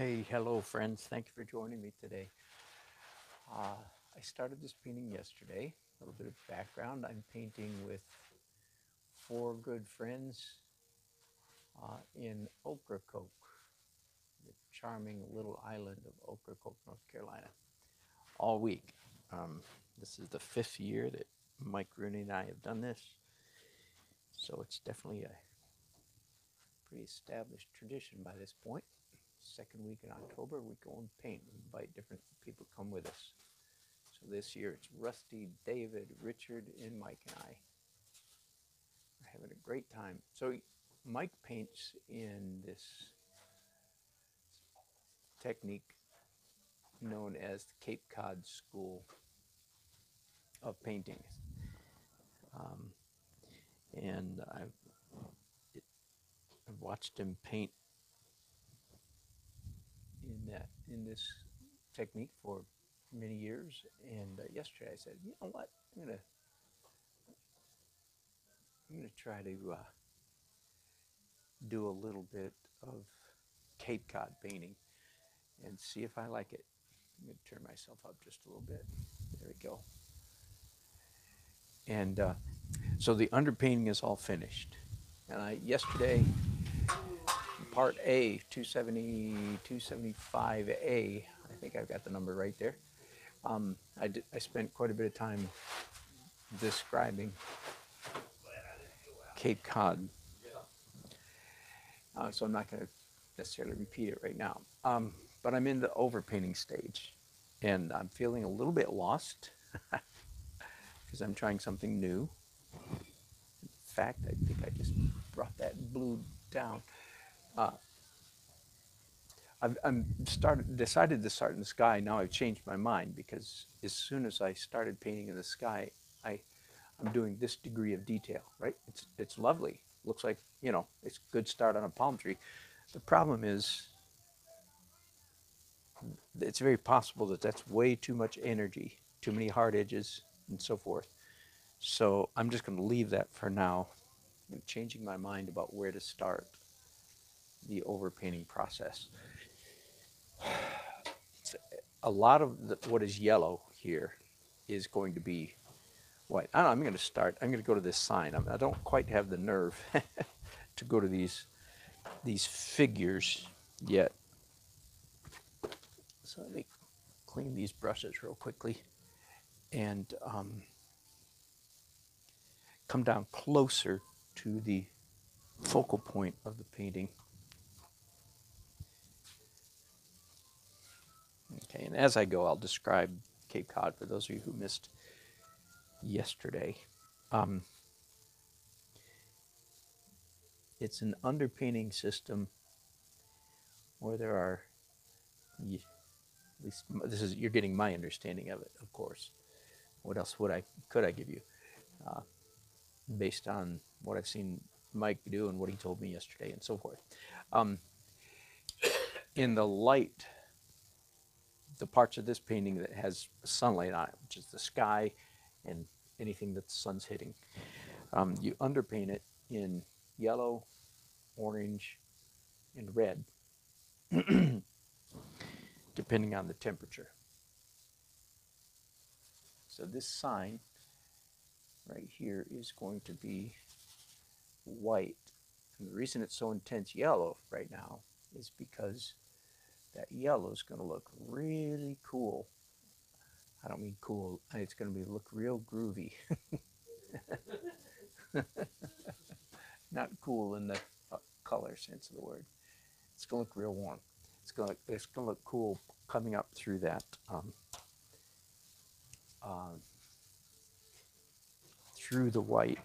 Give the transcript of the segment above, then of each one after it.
Hey, hello, friends. Thank you for joining me today. I started this painting yesterday. A little bit of background. I'm painting with four good friends in Ocracoke, the charming little island of Ocracoke, North Carolina, all week. Um, this is the fifth year that Mike Rooney and I have done this, so it's definitely a pretty established tradition by this point. Second week in October, we go and paint. We invite different people to come with us. So this year it's Rusty, David, Richard, and Mike and I are having a great time. So Mike paints in this technique known as the Cape Cod School of Painting. Um, and I've watched him paint in this technique for many years. And yesterday I said, you know what, I'm gonna try to do a little bit of Cape Cod painting and see if I like it. I'm going to turn myself up just a little bit. There we go. And so the underpainting is all finished. And yesterday, part A, 270, 275A, I think I've got the number right there. I spent quite a bit of time describing Cape Cod. So I'm not going to necessarily repeat it right now. But I'm in the overpainting stage. And I'm feeling a little bit lost because I'm trying something new. In fact, I think I just brought that blue down. Decided to start in the sky. Now I've changed my mind because as soon as I started painting in the sky, I'm doing this degree of detail. Right? It's lovely. Looks like it's a good start on a palm tree. The problem is, it's very possible that that's way too much energy, too many hard edges, and so forth. So I'm just going to leave that for now. I'm changing my mind about where to start the overpainting process. A lot of what is yellow here is going to be white. I don't know, I'm going to go to this sign. I don't quite have the nerve to go to these figures yet. So let me clean these brushes real quickly and come down closer to the focal point of the painting. Okay, and as I go, I'll describe Cape Cod for those of you who missed yesterday. It's an underpainting system where there are, at least you're getting my understanding of it, of course. What else could I give you, based on what I've seen Mike do and what he told me yesterday and so forth. In the light, the parts of this painting that has sunlight on it, which is the sky and anything that the sun's hitting, you underpaint it in yellow, orange, and red, depending on the temperature. So this sign right here is going to be white. And the reason it's so intense yellow right now is because that yellow is going to look really cool. I don't mean cool, it's going to look real groovy. Not cool in the color sense of the word. It's going to look real warm. It's going to look cool coming up through that through the white.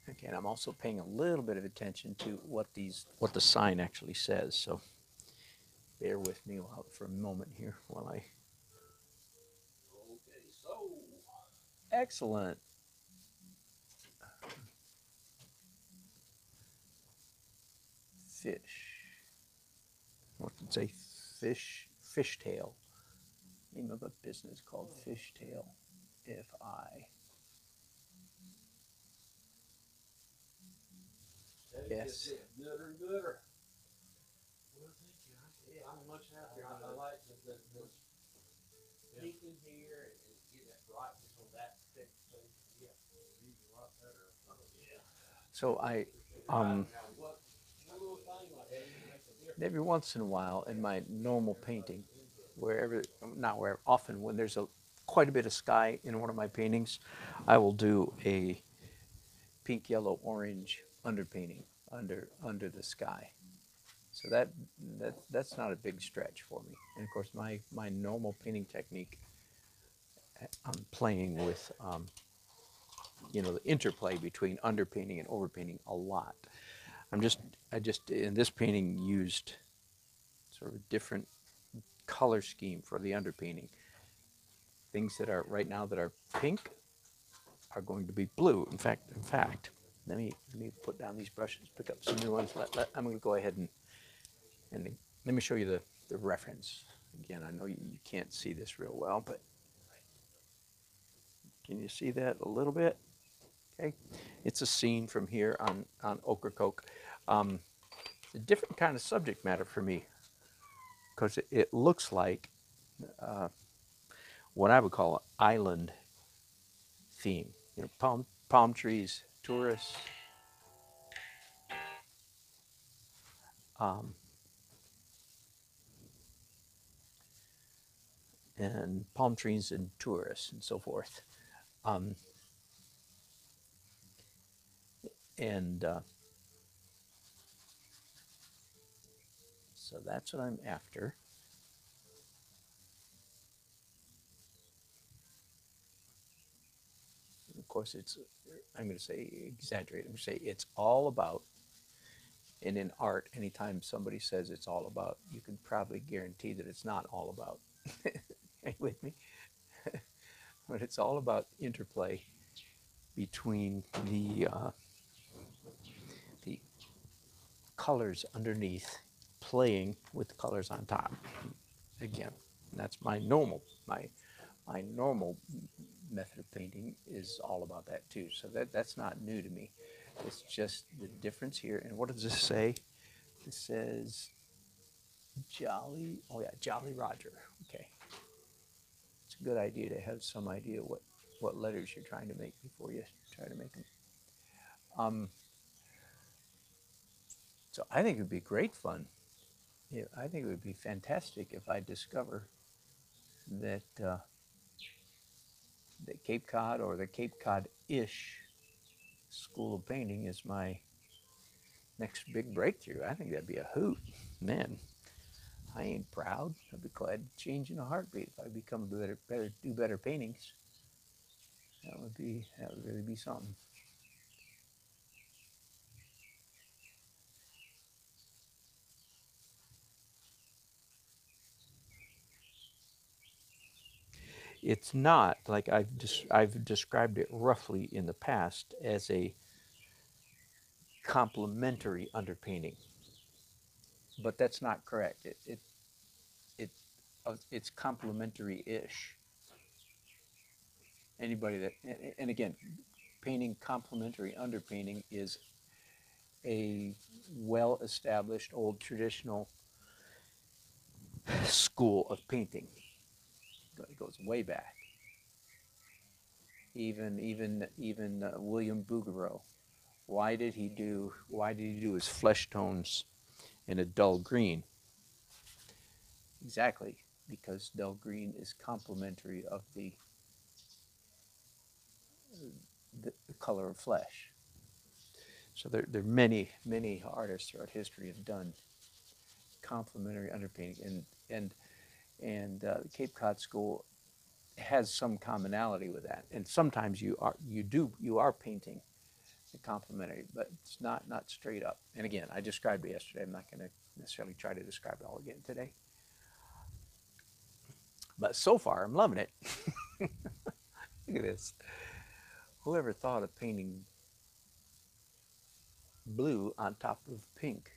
Okay, and I'm also paying a little bit of attention to what the sign actually says. So bear with me for a moment here while I. Okay, so excellent. Fish. What did it say? Fishtail. Name of a business called Fishtail. F-I. Yes. So um, every once in a while in my normal painting, wherever, not where, often when there's quite a bit of sky in one of my paintings, I will do a pink, yellow, orange underpainting under the sky. So that's not a big stretch for me. And of course, my normal painting technique, I'm playing with the interplay between underpainting and overpainting a lot. I just in this painting used sort of a different color scheme for the underpainting. Things that are right now that are pink are going to be blue. In fact, let me put down these brushes, pick up some new ones. I'm going to go ahead and let me show you the reference. Again, I know you can't see this real well, but can you see that a little bit? Okay, it's a scene from here on Ocracoke. It's a different kind of subject matter for me because it looks like what I would call an island theme. Palm trees, tourists, um, and palm trees and tourists and so forth. Um, and so that's what I'm after. And of course, I'm going to say exaggerate. I'm going to say it's all about, and in art, anytime somebody says it's all about, you can probably guarantee that it's not all about. Are you with me? But it's all about interplay between the colors underneath playing with the colors on top. Again, that's my normal method of painting is all about that too. So that's not new to me. It's just the difference here. And what does this say? This says Jolly. Oh yeah, Jolly Roger. Okay, it's a good idea to have some idea what letters you're trying to make before you try to make them. So I think it would be great fun. Yeah, I think it would be fantastic if I discover that that Cape Cod or the Cape Cod-ish School of Painting is my next big breakthrough. I think that'd be a hoot. Man, I ain't proud. I'd be glad to change in a heartbeat if I become do better paintings. That would really be something. It's not like I've described it roughly in the past as a complementary underpainting, but that's not correct. It it's complementary-ish. Anybody that and again, painting complementary underpainting is a well-established old traditional school of painting. It goes way back. Even William Bouguereau. Why did he do his flesh tones in a dull green? Exactly, because dull green is complementary of the color of flesh. So there are many artists throughout history have done complementary underpainting, and the Cape Cod School has some commonality with that. And sometimes you are painting the complementary, but it's not straight up. And again, I described it yesterday. I'm not going to necessarily try to describe it all again today. But so far, I'm loving it. Look at this. Whoever thought of painting blue on top of pink?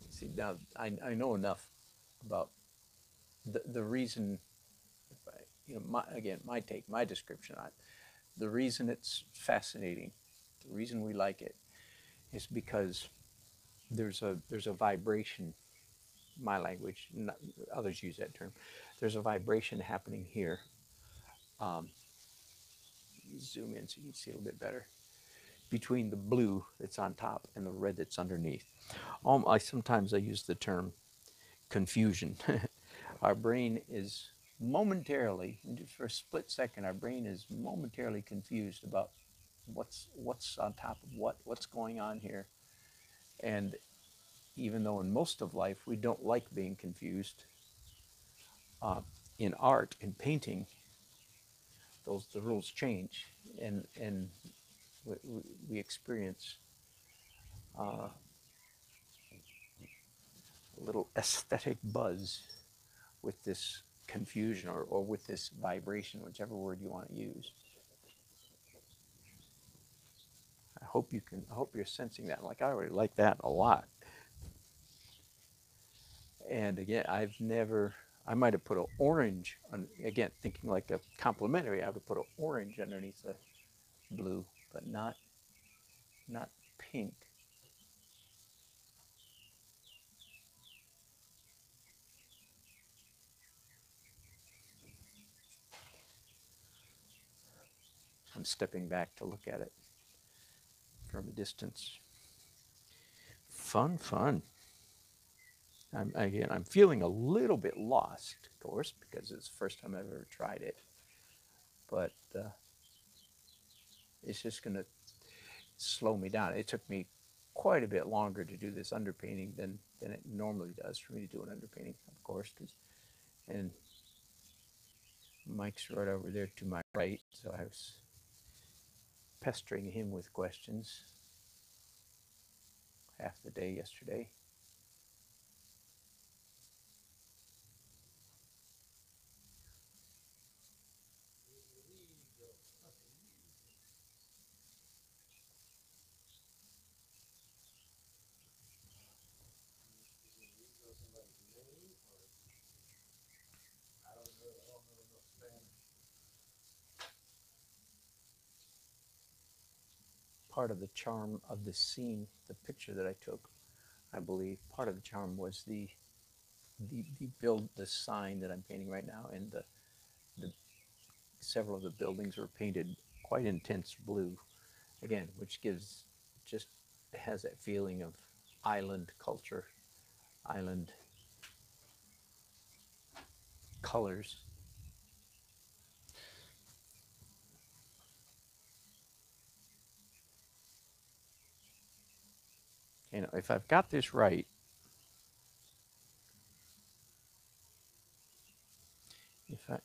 See, now I know enough about the reason, again, my description on it, the reason it's fascinating, the reason we like it is because there's a vibration my language, not, others use that term. There's a vibration happening here. Um, Zoom in so you can see a little bit better. Between the blue that's on top and the red that's underneath. Sometimes I use the term confusion. Our brain is momentarily, just for a split second, our brain is momentarily confused about what's on top of what's going on here. And even though in most of life we don't like being confused, in art, in painting, the rules change, and we experience a little aesthetic buzz with this confusion or with this vibration, whichever word you want to use. I hope you're sensing that. Like, I already like that a lot. And again, I might have put an orange on, again, thinking like a complimentary, I would put an orange underneath the blue, but not pink. I'm stepping back to look at it from a distance. Fun, fun. I'm feeling a little bit lost, of course, because it's the first time I've ever tried it. But it's just going to slow me down. It took me quite a bit longer to do this underpainting than it normally does for me to do an underpainting, of course. And Mike's right over there to my right, so I was pestering him with questions half the day yesterday. Part of the charm of the scene, the picture that I took, I believe, part of the charm was the sign that I'm painting right now, and the several of the buildings were painted quite intense blue, again, which just has that feeling of island culture, island colors. You know, if I've got this right,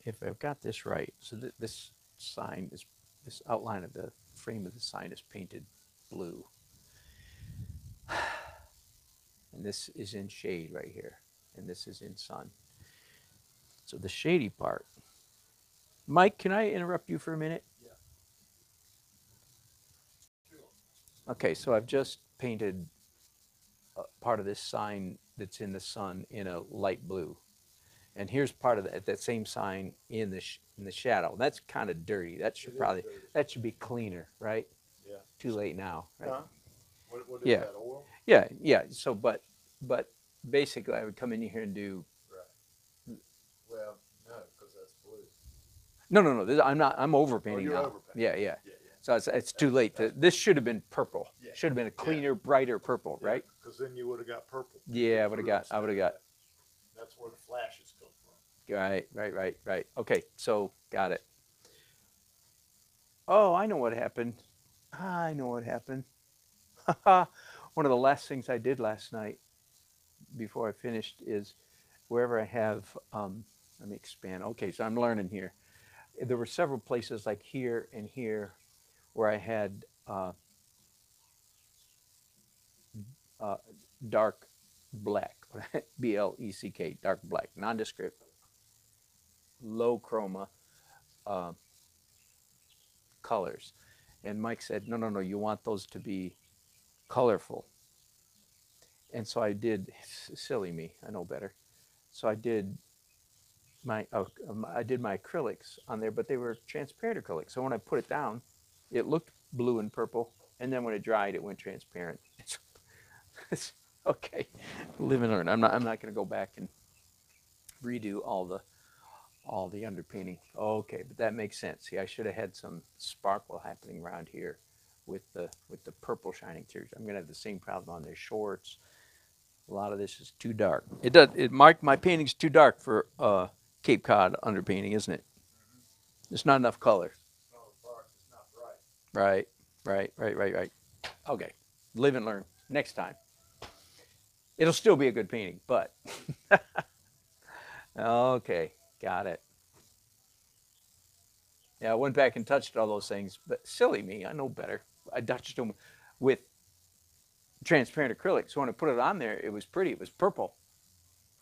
if I've got this right, so this sign is, this outline of the frame of the sign is painted blue, and this is in shade right here, and this is in sun. So the shady part. Mike, can I interrupt you for a minute? Yeah. Okay, so I've just painted part of this sign that's in the sun in a light blue. And here's part of that same sign in the shadow. That's kind of dirty. That should that should be cleaner, right? Yeah. Too late now, right? Huh? What is Yeah. that, oil? Yeah. So, but basically, I would come in here and do. Right. Well, no, because that's blue. No. I'm not. I'm overpainting you're now. overpainting. Yeah. Yeah, yeah. So it's too late. This should have been purple. Yeah. Should have been a Yeah. cleaner, brighter purple, right? Because then you would have got purple. Yeah, I would have got. That's where the flashes come from. Right. Okay, so got it. Oh, I know what happened. I know what happened. One of the last things I did last night before I finished is wherever I have, let me expand. Okay, so I'm learning here. There were several places like here and here where I had dark black, BLECK, dark black, nondescript, low chroma colors. And Mike said, no, you want those to be colorful. And so I did, silly me, I know better. So I did my acrylics on there, but they were transparent acrylics. So when I put it down, it looked blue and purple, and then when it dried, it went transparent. Okay, live and learn. I'm not going to go back and redo all the underpainting. Okay, but that makes sense. See, I should have had some sparkle happening around here with the purple shining through. I'm gonna have the same problem on their shorts. A lot of this is too dark. It does. My painting's too dark for Cape Cod underpainting, isn't it? There's not enough color. It's not dark, it's not bright. Right, right. Okay, live and learn. Next time, it'll still be a good painting, but okay, got it. Yeah, I went back and touched all those things, but silly me, I know better. I touched them with transparent acrylic, so when I put it on there, it was pretty. It was purple,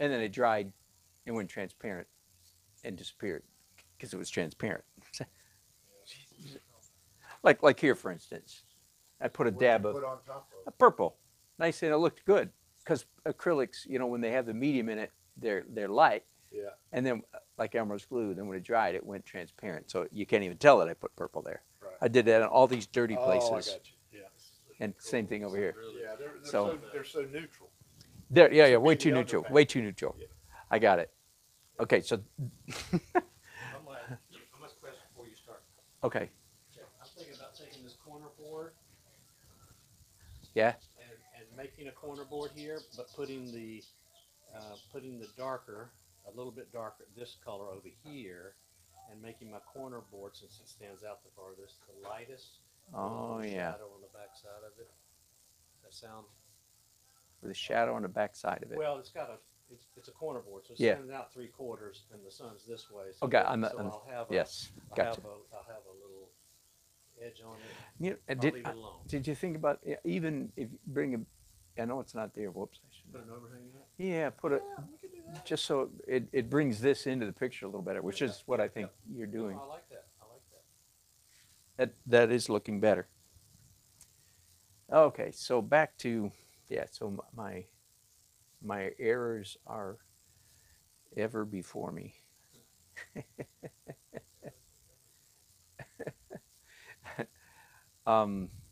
and then it dried and went transparent and disappeared because it was transparent. Like here, for instance, I put a What did dab you of put on top of a it? purple, nice, and it looked good because acrylics, when they have the medium in it, they're light, Yeah. and then like Elmer's glue, then when it dried, it went transparent, so you can't even tell that I put purple there. Right. I did that in all these dirty Oh, I places, got you. Yeah. and same thing over here. Yeah, they're So- so they're so neutral. There, yeah, Should way be too the neutral, underpaint. way too neutral. Yeah. I got it. Okay, so I must question before you start. okay, I'm thinking about taking this corner board yeah, and making a corner board here, but putting the darker, a little bit darker, this color over here, and making my corner board, since it stands out the farthest, the lightest. oh with the yeah, Shadow on the back side of it. Does that sound? with a shadow on the back side of it. Well, it's a corner board, so it's Yeah. standing out 3/4, and the sun's this way. So Okay, I'll have a, yes, I'll gotcha. have a little edge on it. You I'll did, leave it alone. did you think about, yeah, even if you bring a, I know it's not there, whoops, I should. Put an overhang in it. Yeah, put it, We could do that. just so it brings this into the picture a little better, which is what I think you're doing. I like that. I like that. That is looking better. Okay, so back to, yeah, so my errors are ever before me.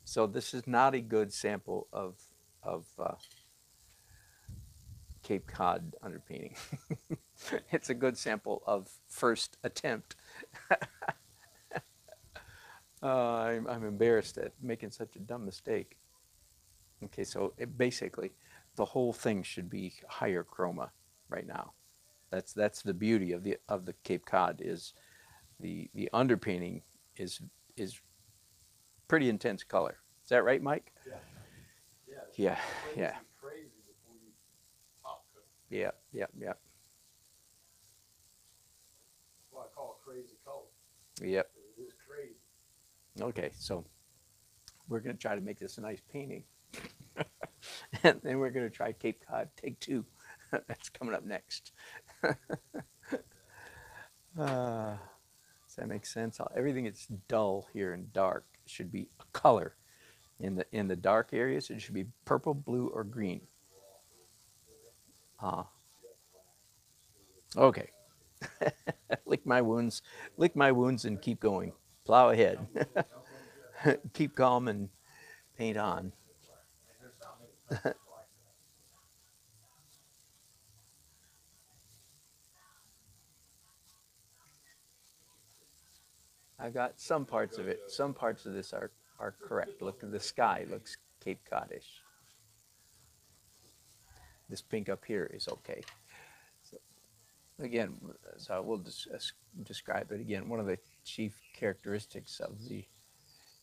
So this is not a good sample of Cape Cod underpainting. It's a good sample of first attempt. I'm embarrassed at making such a dumb mistake. Okay, so basically, the whole thing should be higher chroma right now. That's the beauty of the Cape Cod is the underpainting is pretty intense color. Is that right, Mike? Yeah. Yeah. it's Yeah, crazy, yeah. Crazy before you top coat. Yeah. That's why I call it crazy color. Yep. 'Cause it is crazy. Okay, so we're gonna try to make this a nice painting, and then we're gonna try Cape Cod take 2. That's coming up next. Does that make sense? Everything that's dull here and dark should be a color. In the dark areas, it should be purple, blue, or green. Okay. lick my wounds, and keep going. Plow ahead. Keep calm and paint on. I got some parts of it. Some parts of this are correct. Look, the sky looks Cape Codish. This pink up here is okay. So, again, so we'll describe it again. One of the chief characteristics of the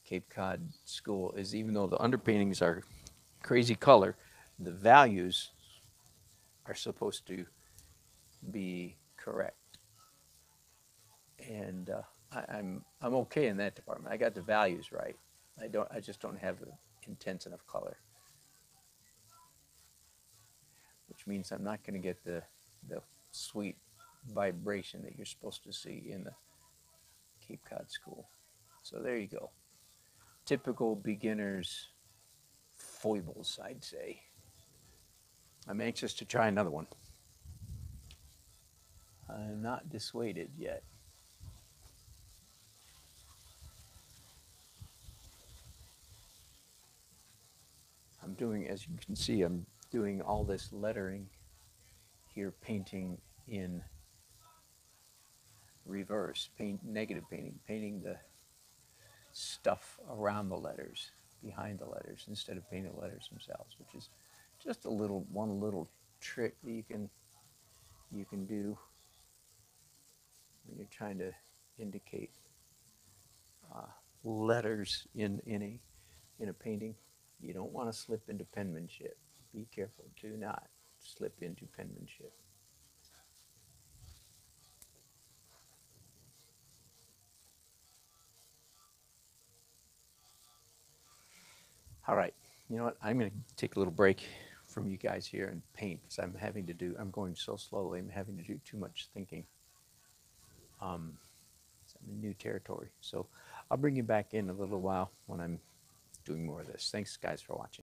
Cape Cod school is even though the underpaintings are crazy color, the values are supposed to be correct. And I'm okay in that department. I got the values right. I just don't have the intense enough color, which means I'm not going to get the sweet vibration that you're supposed to see in the Cape Cod school. So there you go. Typical beginner's foibles, I'd say. I'm anxious to try another one. I'm not dissuaded yet. I'm doing, as you can see, I'm doing all this lettering here, painting in reverse, negative painting the stuff around the letters, behind the letters, instead of painting the letters themselves, which is just one little trick that you can do when you're trying to indicate letters in a painting. You don't want to slip into penmanship. Be careful. Do not slip into penmanship. All right. You know what? I'm going to take a little break from you guys here and paint because I'm going so slowly. I'm having to do too much thinking. I'm in new territory. So I'll bring you back in a little while when I'm doing more of this. Thanks, guys, for watching.